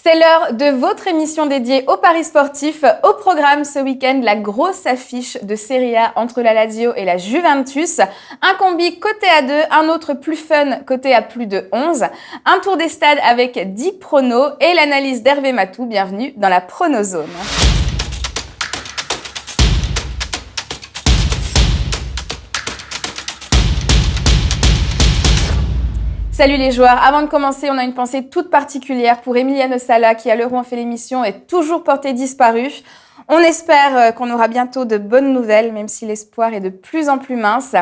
C'est l'heure de votre émission dédiée aux paris sportifs. Au programme ce week-end, la grosse affiche de Serie A entre la Lazio et la Juventus. Un combi coté à 2, un autre plus fun coté à plus de 11. Un tour des stades avec 10 pronos et l'analyse d'Hervé Matou. Bienvenue dans la Pronozone. Salut les joueurs, avant de commencer, on a une pensée toute particulière pour Emiliano Sala qui à l'heure où on fait l'émission est toujours porté disparu. On espère qu'on aura bientôt de bonnes nouvelles, même si l'espoir est de plus en plus mince.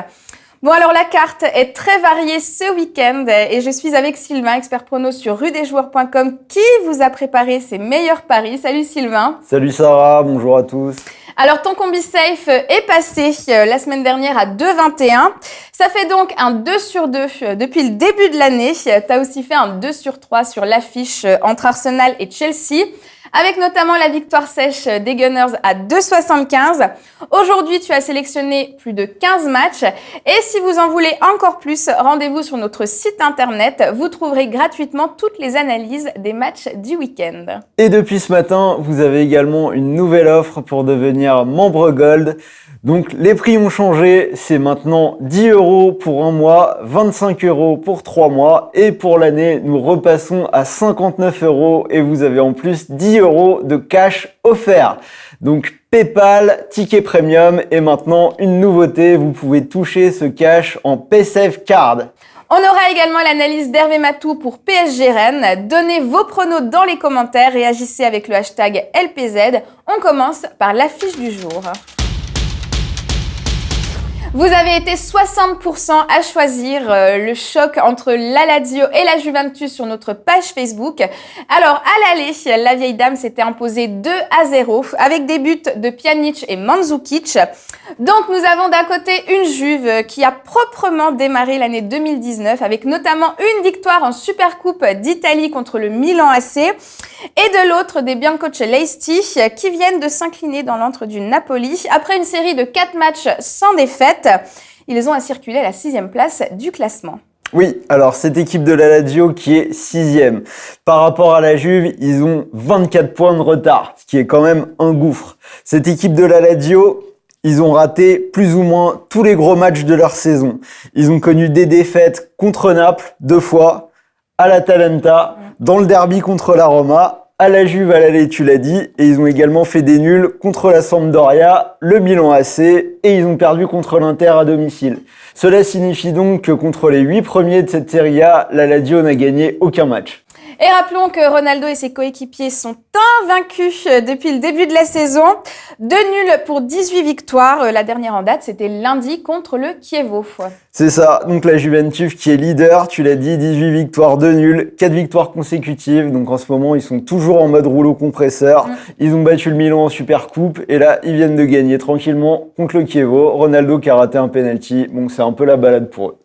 Bon alors la carte est très variée ce week-end et je suis avec Sylvain, expert prono sur rudesjoueurs.com qui vous a préparé ses meilleurs paris. Salut Sylvain. Salut Sarah, bonjour à tous. Alors ton combi safe est passé la semaine dernière à 2,21. Ça fait donc un 2 sur 2 depuis le début de l'année. Tu as aussi fait un 2 sur 3 sur l'affiche entre Arsenal et Chelsea, avec notamment la victoire sèche des Gunners à 2,75. Aujourd'hui, tu as sélectionné plus de 15 matchs. Et si vous en voulez encore plus, rendez-vous sur notre site internet. Vous trouverez gratuitement toutes les analyses des matchs du week-end. Et depuis ce matin, vous avez également une nouvelle offre pour devenir membre Gold. Donc les prix ont changé, c'est maintenant 10 € pour un mois, 25 € pour 3 mois et pour l'année, nous repassons à 59 € et vous avez en plus 10 € de cash offert. Donc PayPal, ticket premium et maintenant une nouveauté, vous pouvez toucher ce cash en PaySafe Card. On aura également l'analyse d'Hervé Matou pour PSG Rennes. Donnez vos pronos dans les commentaires, réagissez avec le hashtag LPZ. On commence par l'affiche du jour. Vous avez été 60% à choisir le choc entre la Lazio et la Juventus sur notre page Facebook. Alors, à l'aller, la vieille dame s'était imposée 2-0 avec des buts de Pjanic et Mandzukic. Donc, nous avons d'un côté une Juve qui a proprement démarré l'année 2019 avec notamment une victoire en Supercoupe d'Italie contre le Milan AC et de l'autre des Biancocelesti qui viennent de s'incliner dans l'antre du Napoli après une série de 4 matchs sans défaite. Ils ont à circuler à la 6e place du classement. Oui, alors cette équipe de la Lazio qui est 6e. Par rapport à la Juve, ils ont 24 points de retard, ce qui est quand même un gouffre. Cette équipe de la Lazio, ils ont raté plus ou moins tous les gros matchs de leur saison. Ils ont connu des défaites contre Naples 2 fois, à l'Atalanta, dans le derby contre la Roma, à la Juve à l'aller, tu l'as dit, et ils ont également fait des nuls contre la Sampdoria, le Milan AC, et ils ont perdu contre l'Inter à domicile. Cela signifie donc que contre les 8 premiers de cette Serie A, la Lazio n'a gagné aucun match. Et rappelons que Ronaldo et ses coéquipiers sont invaincus depuis le début de la saison. 2 nuls pour 18 victoires. La dernière en date, c'était lundi contre le Chievo. C'est ça, donc la Juventus qui est leader, tu l'as dit, 18 victoires, 2 nuls, 4 victoires consécutives. Donc en ce moment, ils sont toujours en mode rouleau compresseur. Ils ont battu le Milan en Supercoupe et là, ils viennent de gagner tranquillement contre le Chievo. Ronaldo qui a raté un penalty, donc c'est un peu la balade pour eux.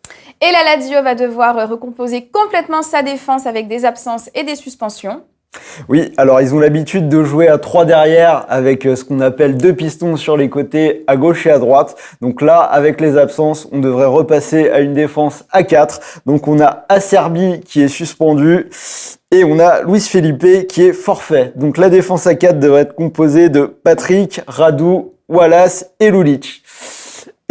Et la Lazio va devoir recomposer complètement sa défense avec des absences et des suspensions. Oui, alors ils ont l'habitude de jouer à 3 derrière avec ce qu'on appelle 2 pistons sur les côtés à gauche et à droite. Donc là, avec les absences, on devrait repasser à une défense à 4. Donc on a Acerbi qui est suspendu et on a Luis Felipe qui est forfait. Donc la défense à 4 devrait être composée de Patrick, Radu, Wallace et Lulic.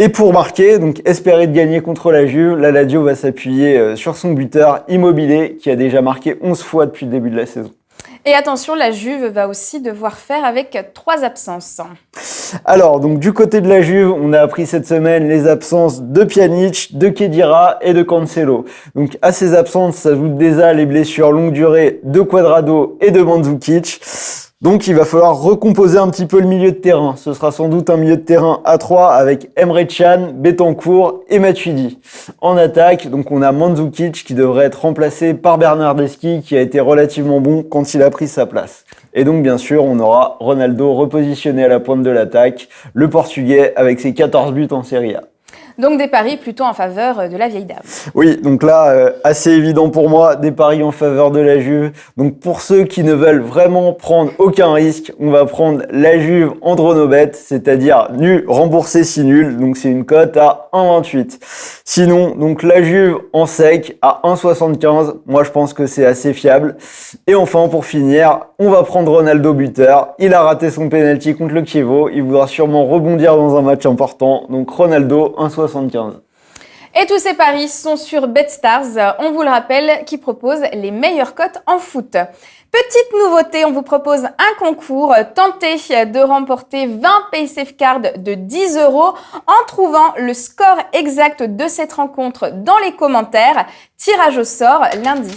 Et pour marquer, donc espérer de gagner contre la Juve, la Lazio va s'appuyer sur son buteur Immobile qui a déjà marqué 11 fois depuis le début de la saison. Et attention, la Juve va aussi devoir faire avec 3 absences. Alors, donc du côté de la Juve, on a appris cette semaine les absences de Pjanic, de Khedira et de Cancelo. Donc à ces absences s'ajoutent déjà les blessures longue durée de Cuadrado et de Mandzukic. Donc il va falloir recomposer un petit peu le milieu de terrain. Ce sera sans doute un milieu de terrain à 3 avec Emre Can, Betancourt et Matuidi. En attaque, donc on a Mandzukic qui devrait être remplacé par Bernardeschi qui a été relativement bon quand il a pris sa place. Et donc bien sûr, on aura Ronaldo repositionné à la pointe de l'attaque, le Portugais avec ses 14 buts en Serie A. Donc des paris plutôt en faveur de la vieille dame. Oui, donc là, assez évident pour moi, des paris en faveur de la Juve. Donc pour ceux qui ne veulent vraiment prendre aucun risque, on va prendre la Juve en dronobet, c'est-à-dire nul remboursé si nul. Donc c'est une cote à 1,28. Sinon, donc la Juve en sec à 1,75. Moi, je pense que c'est assez fiable. Et enfin, pour finir, on va prendre Ronaldo buteur. Il a raté son penalty contre le Chievo. Il voudra sûrement rebondir dans un match important. Donc Ronaldo 1,75. Et tous ces paris sont sur BetStars, on vous le rappelle, qui propose les meilleures cotes en foot. Petite nouveauté, on vous propose un concours. Tentez de remporter 20 PaySafe Cards de 10 € en trouvant le score exact de cette rencontre dans les commentaires. Tirage au sort lundi.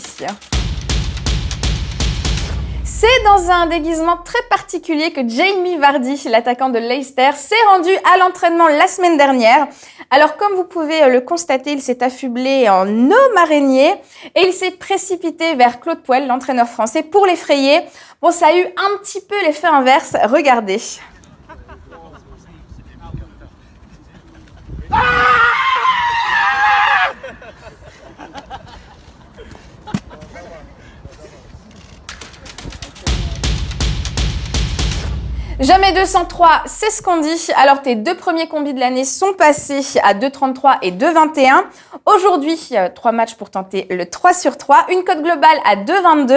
C'est dans un déguisement très particulier que Jamie Vardy, l'attaquant de Leicester, s'est rendu à l'entraînement la semaine dernière. Alors, comme vous pouvez le constater, il s'est affublé en homme araignée et il s'est précipité vers Claude Puel, l'entraîneur français, pour l'effrayer. Bon, ça a eu un petit peu l'effet inverse. Regardez. Jamais 203, c'est ce qu'on dit. Alors, tes deux premiers combis de l'année sont passés à 2,33 et 2,21. Aujourd'hui, 3 matchs pour tenter le 3 sur 3. Une cote globale à 2,22.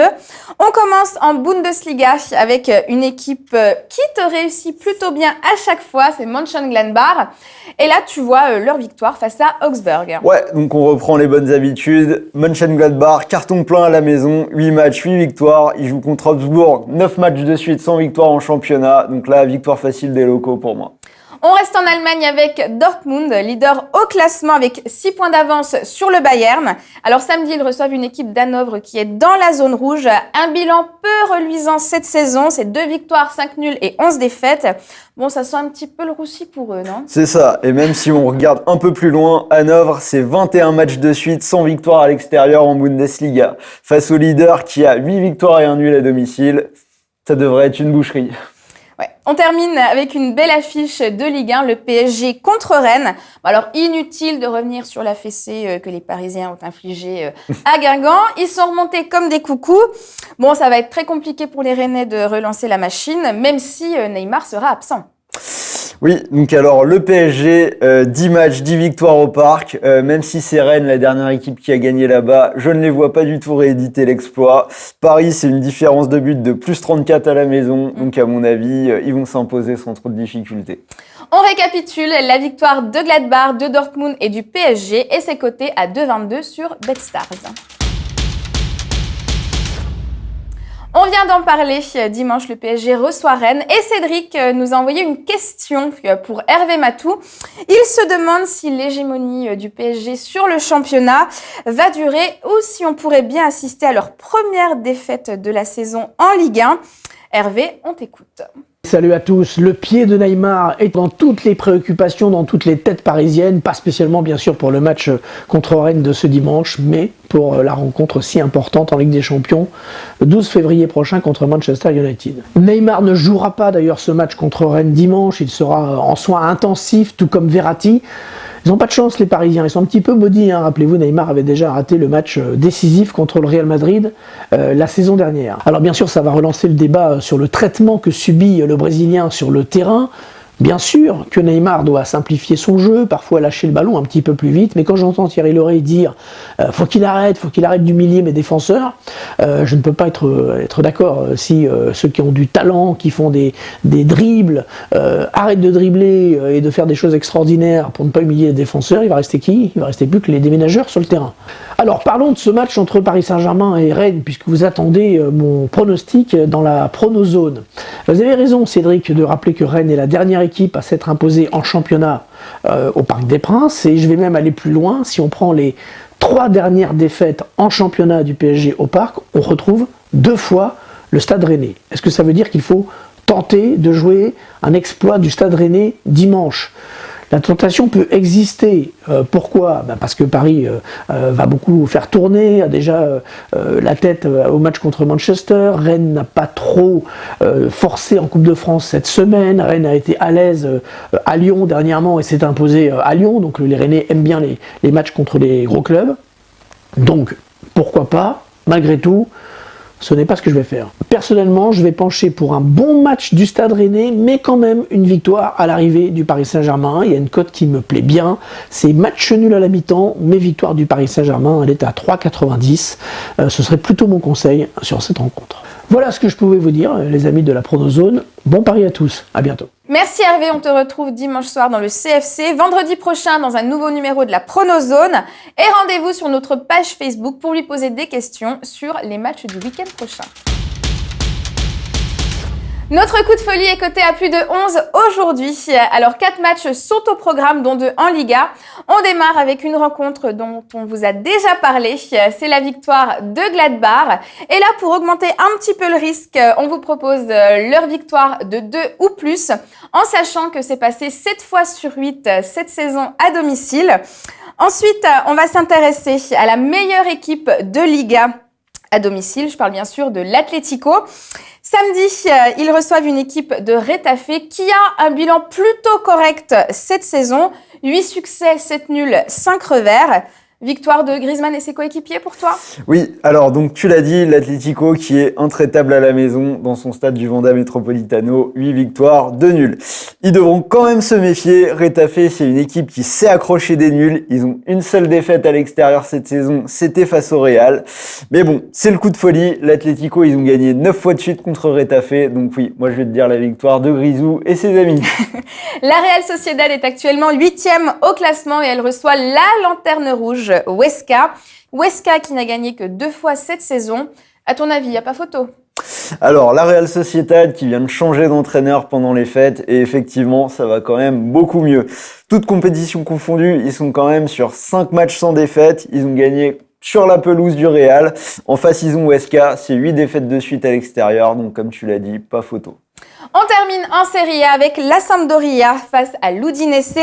On commence en Bundesliga avec une équipe qui te réussit plutôt bien à chaque fois. C'est Mönchengladbach. Et là, tu vois leur victoire face à Augsburg. Ouais, donc on reprend les bonnes habitudes. Mönchengladbach, carton plein à la maison. 8 matchs, 8 victoires. Ils jouent contre Augsbourg. 9 matchs de suite sans victoire en championnat. Donc là, victoire facile des locaux pour moi. On reste en Allemagne avec Dortmund, leader au classement avec 6 points d'avance sur le Bayern. Alors samedi, ils reçoivent une équipe d'Hanovre qui est dans la zone rouge. Un bilan peu reluisant cette saison, c'est 2 victoires, 5 nuls et 11 défaites. Bon, ça sent un petit peu le roussi pour eux, non? C'est ça, et même si on regarde un peu plus loin, Hanovre, c'est 21 matchs de suite sans victoire à l'extérieur en Bundesliga. Face au leader qui a 8 victoires et un nul à domicile, ça devrait être une boucherie. Ouais. On termine avec une belle affiche de Ligue 1, le PSG contre Rennes. Bon, alors, inutile de revenir sur la fessée que les Parisiens ont infligée à Guingamp. Ils sont remontés comme des coucous. Bon, ça va être très compliqué pour les Rennais de relancer la machine, même si Neymar sera absent. Oui, donc alors le PSG, 10 matchs, 10 victoires au parc, même si c'est Rennes, la dernière équipe qui a gagné là-bas, je ne les vois pas du tout rééditer l'exploit. Paris, c'est une différence de but de plus 34 à la maison, donc à mon avis, ils vont s'imposer sans trop de difficultés. On récapitule la victoire de Gladbach, de Dortmund et du PSG et c'est coté à 2,22 sur BetStars. On vient d'en parler, dimanche le PSG reçoit Rennes et Cédric nous a envoyé une question pour Hervé Matou. Il se demande si l'hégémonie du PSG sur le championnat va durer ou si on pourrait bien assister à leur première défaite de la saison en Ligue 1. Hervé, on t'écoute. Salut à tous, le pied de Neymar est dans toutes les préoccupations, dans toutes les têtes parisiennes, pas spécialement bien sûr pour le match contre Rennes de ce dimanche, mais pour la rencontre si importante en Ligue des Champions, le 12 février prochain contre Manchester United. Neymar ne jouera pas d'ailleurs ce match contre Rennes dimanche, il sera en soins intensifs, tout comme Verratti. Ils n'ont pas de chance les Parisiens, ils sont un petit peu maudits. Rappelez-vous, Neymar avait déjà raté le match décisif contre le Real Madrid la saison dernière. Alors bien sûr, ça va relancer le débat sur le traitement que subit le Brésilien sur le terrain. Bien sûr que Neymar doit simplifier son jeu, parfois lâcher le ballon un petit peu plus vite, mais quand j'entends Thierry Laurey dire faut qu'il arrête d'humilier mes défenseurs, je ne peux pas être d'accord. Si ceux qui ont du talent, qui font des dribbles, arrêtent de dribbler et de faire des choses extraordinaires pour ne pas humilier les défenseurs, il va rester qui? Il va rester plus que les déménageurs sur le terrain. Alors parlons de ce match entre Paris Saint-Germain et Rennes, puisque vous attendez mon pronostic dans la pronozone. Vous avez raison Cédric de rappeler que Rennes est la dernière équipe à s'être imposée en championnat au Parc des Princes, et je vais même aller plus loin. Si on prend les 3 dernières défaites en championnat du PSG au Parc, on retrouve 2 fois le Stade Rennais. Est-ce que ça veut dire qu'il faut tenter de jouer un exploit du Stade Rennais dimanche? La tentation peut exister. Pourquoi ? Parce que Paris va beaucoup faire tourner, a déjà la tête au match contre Manchester. Rennes n'a pas trop forcé en Coupe de France cette semaine. Rennes a été à l'aise à Lyon dernièrement et s'est imposé à Lyon. Donc les Rennais aiment bien les matchs contre les gros clubs. Donc pourquoi pas, malgré tout, ce n'est pas ce que je vais faire. Personnellement, je vais pencher pour un bon match du Stade Rennais, mais quand même une victoire à l'arrivée du Paris Saint-Germain. Il y a une cote qui me plaît bien. C'est match nul à la mi-temps, mais victoire du Paris Saint-Germain. Elle est à 3,90. Ce serait plutôt mon conseil sur cette rencontre. Voilà ce que je pouvais vous dire, les amis de la Pronozone. Bon pari à tous. À bientôt. Merci Hervé, on te retrouve dimanche soir dans le CFC, vendredi prochain dans un nouveau numéro de la Pronozone et rendez-vous sur notre page Facebook pour lui poser des questions sur les matchs du week-end prochain. Notre coup de folie est coté à plus de 11 aujourd'hui. Alors 4 matchs sont au programme, dont 2 en Liga. On démarre avec une rencontre dont on vous a déjà parlé. C'est la victoire de Gladbach. Et là, pour augmenter un petit peu le risque, on vous propose leur victoire de 2 ou plus, en sachant que c'est passé 7 fois sur 8 cette saison à domicile. Ensuite, on va s'intéresser à la meilleure équipe de Liga à domicile. Je parle bien sûr de l'Atlético. Samedi, ils reçoivent une équipe de Retafe qui a un bilan plutôt correct cette saison. 8 succès, 7 nuls, 5 revers. Victoire de Griezmann et ses coéquipiers pour toi ? Oui, alors donc tu l'as dit, l'Atlético qui est intraitable à la maison dans son stade du Wanda Metropolitano, 8 victoires, 2 nuls. Ils devront quand même se méfier, Retafe c'est une équipe qui sait accrocher des nuls, ils ont une seule défaite à l'extérieur cette saison, c'était face au Real. Mais bon, c'est le coup de folie, l'Atlético ils ont gagné 9 fois de suite contre Retafe, donc oui, moi je vais te dire la victoire de Grisou et ses amis. La Real Sociedad est actuellement 8e au classement et elle reçoit la lanterne rouge Huesca. Huesca qui n'a gagné que 2 fois cette saison. À ton avis, il n'y a pas photo ? Alors, la Real Sociedad qui vient de changer d'entraîneur pendant les fêtes et effectivement, ça va quand même beaucoup mieux. Toutes compétitions confondues, ils sont quand même sur 5 matchs sans défaite. Ils ont gagné sur la pelouse du Real. En face, ils ont Huesca. C'est 8 défaites de suite à l'extérieur. Donc, comme tu l'as dit, pas photo. On termine en Serie A avec la Sampdoria face à l'Udinese.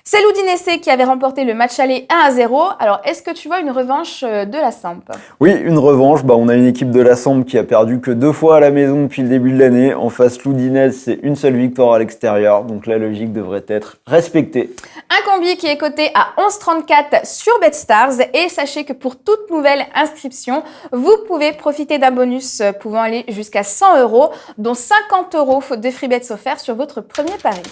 C'est l'Udinese qui avait remporté le match aller 1-0. Alors, est-ce que tu vois une revanche de la Samp ? Oui, une revanche. On a une équipe de la Samp qui a perdu que 2 fois à la maison depuis le début de l'année. En face, l'Udinese, c'est une seule victoire à l'extérieur. Donc, la logique devrait être respectée. Un combi qui est coté à 11,34 sur BetStars. Et sachez que pour toute nouvelle inscription, vous pouvez profiter d'un bonus pouvant aller jusqu'à 100 €, dont 50 € de free bets offerts sur votre premier pari.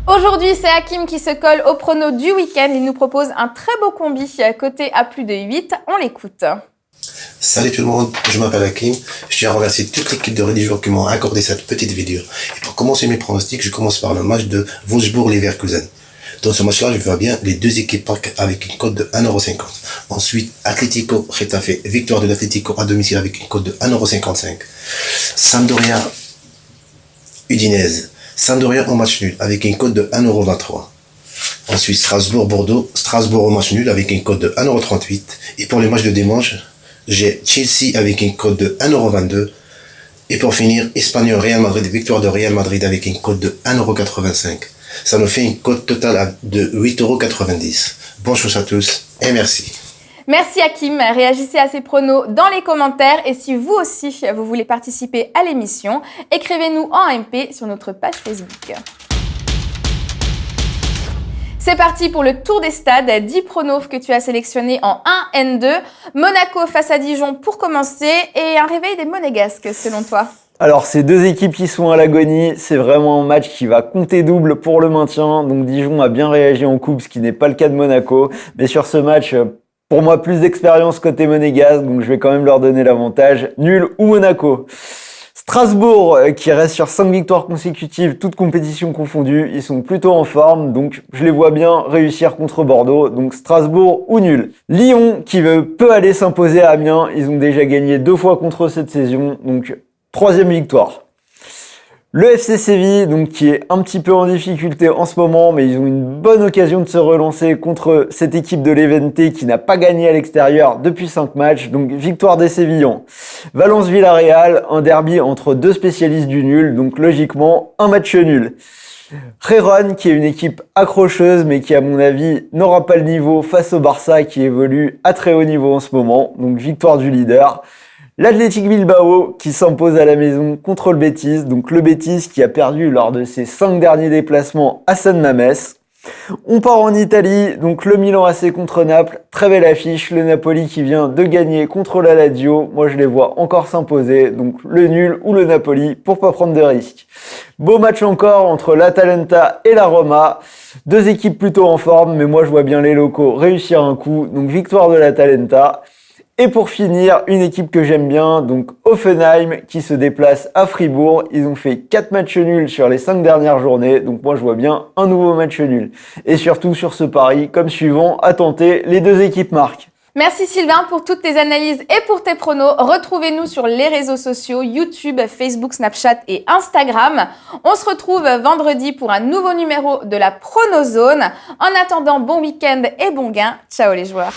Aujourd'hui, c'est Hakim qui se colle au prono du week-end. Il nous propose un très beau combi coté à plus de 8. On l'écoute. Salut tout le monde, je m'appelle Hakim. Je tiens à remercier toute l'équipe de rédigeurs qui m'ont accordé cette petite vidéo. Et pour commencer mes pronostics, je commence par le match de Wolfsburg-Leverkusen. Dans ce match-là, je vois bien les deux équipes avec une cote de 1,50 €. Ensuite, Atlético Retafe, victoire de l'Atlético à domicile avec une cote de 1,55 €. Sampdoria Udinese. Sampdoria au match nul avec une cote de 1,23 €. Ensuite, Strasbourg-Bordeaux, Strasbourg au match nul avec une cote de 1,38 €. Et pour les matchs de dimanche, j'ai Chelsea avec une cote de 1,22 €. Et pour finir, Espanyol-Real Madrid, victoire de Real Madrid avec une cote de 1,85 €. Ça nous fait une cote totale de 8,90 €. Bonne chance à tous et merci. Merci Hakim, réagissez à ces pronos dans les commentaires et si vous aussi vous voulez participer à l'émission, écrivez-nous en MP sur notre page Facebook. C'est parti pour le tour des stades, 10 pronos que tu as sélectionnés en 1 N2, Monaco face à Dijon pour commencer et un réveil des Monégasques selon toi. Alors, ces deux équipes qui sont à l'agonie, c'est vraiment un match qui va compter double pour le maintien. Donc, Dijon a bien réagi en coupe, ce qui n'est pas le cas de Monaco. Mais sur ce match, pour moi, plus d'expérience côté monégasque, donc je vais quand même leur donner l'avantage. Nul ou Monaco. Strasbourg, qui reste sur 5 victoires consécutives, toutes compétitions confondues. Ils sont plutôt en forme, donc je les vois bien réussir contre Bordeaux. Donc Strasbourg ou nul. Lyon, qui peut aller s'imposer à Amiens. Ils ont déjà gagné 2 fois contre eux cette saison, donc 3e victoire. Le FC Séville, donc, qui est un petit peu en difficulté en ce moment, mais ils ont une bonne occasion de se relancer contre cette équipe de l'Eventé qui n'a pas gagné à l'extérieur depuis 5 matchs, donc victoire des Sévillans. Valence-Villarreal, un derby entre deux spécialistes du nul, donc logiquement un match nul. Gérone, qui est une équipe accrocheuse, mais qui, à mon avis, n'aura pas le niveau face au Barça, qui évolue à très haut niveau en ce moment. Donc, victoire du leader. L'Athletic Bilbao, qui s'impose à la maison contre le Betis. Donc, le Betis qui a perdu lors de ses 5 derniers déplacements à San Mamés. On part en Italie, donc le Milan AC contre Naples, très belle affiche, le Napoli qui vient de gagner contre la Lazio, moi je les vois encore s'imposer, donc le nul ou le Napoli pour pas prendre de risques. Beau match encore entre l'Atalanta et la Roma, deux équipes plutôt en forme, mais moi je vois bien les locaux réussir un coup, donc victoire de l'Atalanta. Et pour finir, une équipe que j'aime bien, donc Hoffenheim, qui se déplace à Fribourg. Ils ont fait 4 matchs nuls sur les 5 dernières journées, donc moi je vois bien un nouveau match nul. Et surtout sur ce pari, comme suivant, à tenter, les deux équipes marquent. Merci Sylvain pour toutes tes analyses et pour tes pronos. Retrouvez-nous sur les réseaux sociaux, YouTube, Facebook, Snapchat et Instagram. On se retrouve vendredi pour un nouveau numéro de la Pronozone. En attendant, bon week-end et bon gain. Ciao les joueurs.